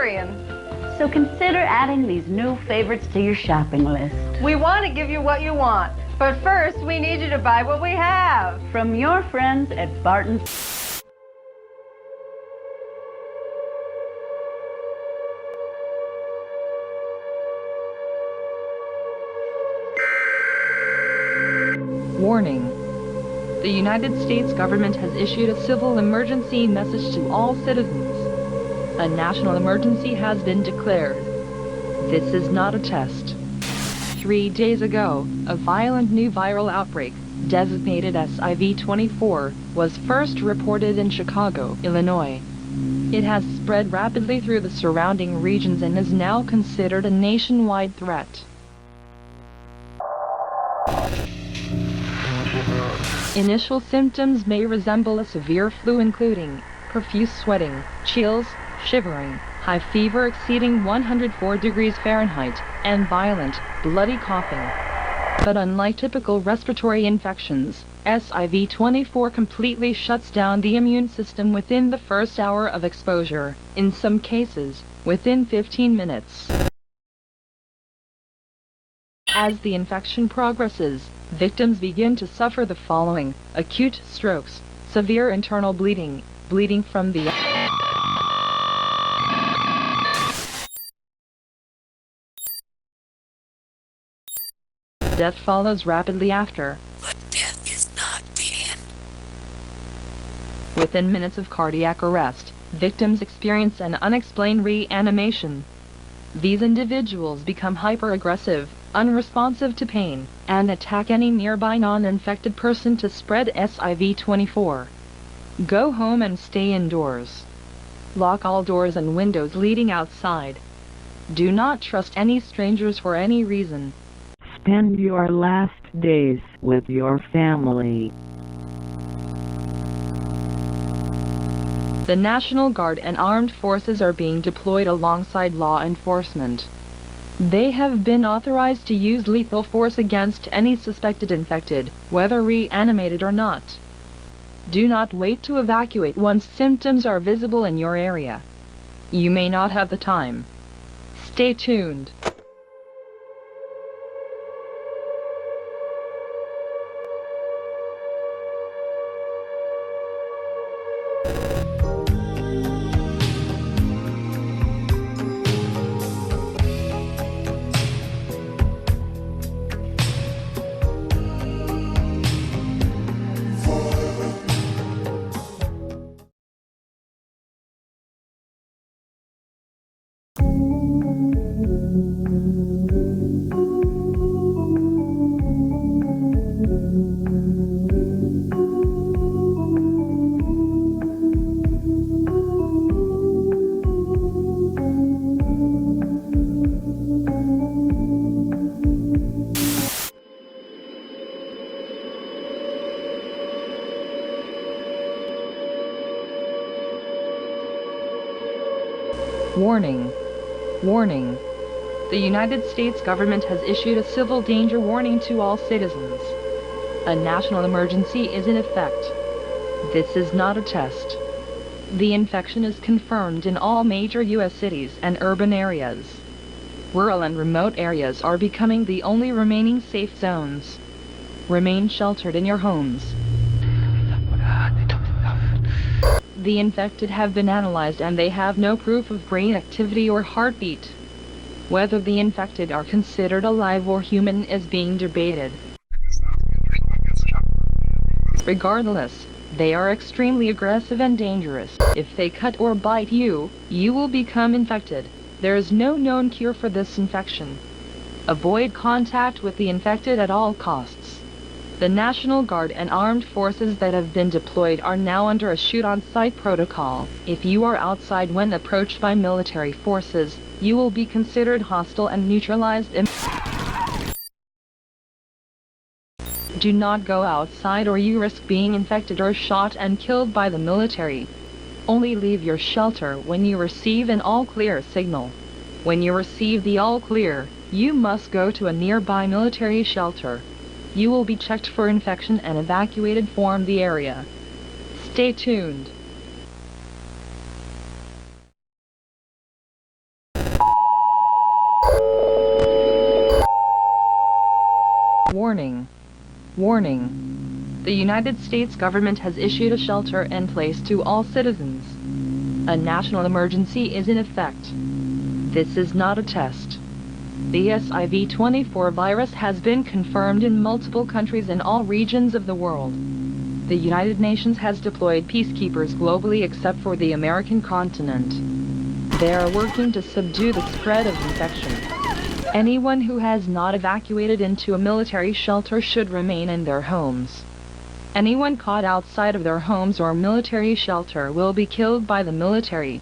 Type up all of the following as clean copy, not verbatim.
vegetarian. So consider adding these new favorites to your shopping list. We want to give you what you want, but first we need you to buy what we have. From your friends at Barton's. Warning. The United States government has issued a civil emergency message to all citizens. A national emergency has been declared. This is not a test. 3 days ago, a violent new viral outbreak, designated SIV-24, was first reported in Chicago, Illinois. It has spread rapidly through the surrounding regions and is now considered a nationwide threat. Initial symptoms may resemble a severe flu, including profuse sweating, chills, shivering, high fever exceeding 104 degrees Fahrenheit, and violent, bloody coughing. But unlike typical respiratory infections, SIV-24 completely shuts down the immune system within the first hour of exposure, in some cases, within 15 minutes. As the infection progresses, victims begin to suffer the following: acute strokes, severe internal bleeding, bleeding from the death follows rapidly after. But death is not the end. Within minutes of cardiac arrest, victims experience an unexplained reanimation. These individuals become hyper-aggressive, unresponsive to pain, and attack any nearby non-infected person to spread SIV-24. Go home and stay indoors. Lock all doors and windows leading outside. Do not trust any strangers for any reason. Spend your last days with your family. The National Guard and armed forces are being deployed alongside law enforcement. They have been authorized to use lethal force against any suspected infected, whether reanimated or not. Do not wait to evacuate once symptoms are visible in your area. You may not have the time. Stay tuned. Warning. Warning. The United States government has issued a civil danger warning to all citizens. A national emergency is in effect. This is not a test. The infection is confirmed in all major U.S. cities and urban areas. Rural and remote areas are becoming the only remaining safe zones. Remain sheltered in your homes. The infected have been analyzed and they have no proof of brain activity or heartbeat. Whether the infected are considered alive or human is being debated. Regardless, they are extremely aggressive and dangerous. If they cut or bite you, you will become infected. There is no known cure for this infection. Avoid contact with the infected at all costs. The National Guard and armed forces that have been deployed are now under a shoot-on-sight protocol. If you are outside when approached by military forces, you will be considered hostile and neutralized. Do not go outside or you risk being infected or shot and killed by the military. Only leave your shelter when you receive an all-clear signal. When you receive the all-clear, you must go to a nearby military shelter. You will be checked for infection and evacuated from the area. Stay tuned. Warning. Warning. The United States government has issued a shelter-in-place to all citizens. A national emergency is in effect. This is not a test. The SIV-24 virus has been confirmed in multiple countries in all regions of the world. The United Nations has deployed peacekeepers globally except for the American continent. They are working to subdue the spread of infection. Anyone who has not evacuated into a military shelter should remain in their homes. Anyone caught outside of their homes or military shelter will be killed by the military.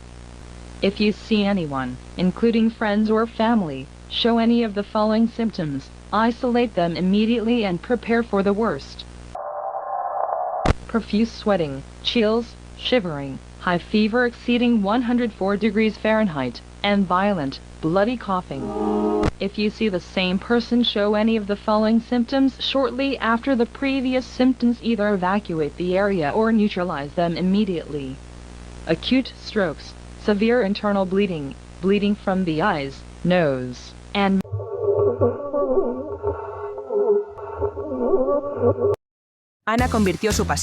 If you see anyone, including friends or family, show any of the following symptoms, isolate them immediately and prepare for the worst. Profuse sweating, chills, shivering, high fever exceeding 104 degrees Fahrenheit, and violent, bloody coughing. If you see the same person show any of the following symptoms shortly after the previous symptoms, either evacuate the area or neutralize them immediately. Acute strokes, severe internal bleeding, bleeding from the eyes, nose, and Ana convirtió su pasión